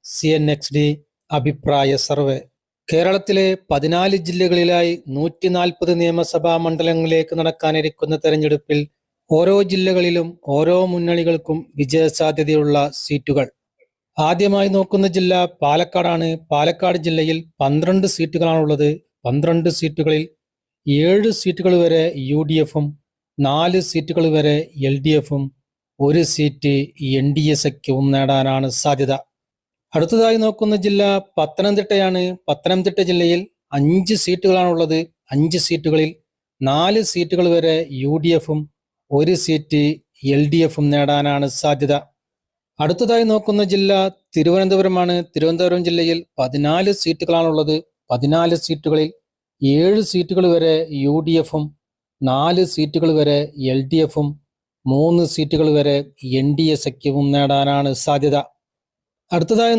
CNXD അഭിപ്രായ survey. കേരളത്തിലെ 14 ജില്ലകളിലായി 140 നിയമസഭാ മണ്ഡലങ്ങളിലേക്ക് നടക്കാനിരിക്കുന്ന തെരഞ്ഞെടുപ്പിൽ ഓരോ ജില്ലകളിലും ഓരോ മുന്നണികൾക്കും വിജയസാധ്യതയുള്ള സീറ്റുകൾ. ആദ്യമായി നോക്കുന്ന ജില്ല പാലക്കാടാണ്. പാലക്കാട് ജില്ലയിൽ 12 സീറ്റുകളാണുള്ളത്. 12 സീറ്റുകളിൽ 7 സീറ്റുകൾ വരെ UDFും 4 സീറ്റുകൾ വരെ LDFും 1 സീറ്റ് NDA സഖ്യവും നേടാനാണ് സാധ്യത. അടുത്തതായി നോക്കുന്ന ജില്ല പത്തനംതിട്ടയാണ്. പത്തനംതിട്ട ജില്ലയിൽ 5 സീറ്റുകളാണുള്ളത്. 5 സീറ്റുകളിൽ 4 സീറ്റുകൾ വരെ UDFും 1 സീറ്റ് LDFും നേടാനാണ് സാധ്യത. അടുത്തതായി നോക്കുന്ന ജില്ല തിരുവനന്തപുരമാണ്. തിരുവനന്തപുരം ജില്ലയിൽ 14 സീറ്റുകളാണുള്ളത്. 14 സീറ്റുകളിൽ 7 സീറ്റുകൾ വരെ UDFും 4 സീറ്റുകൾ വരെ LDFും 3 സീറ്റുകൾ വരെ NDA സഖ്യവും നേടാനാണ് സാധ്യത. അടുത്തതായി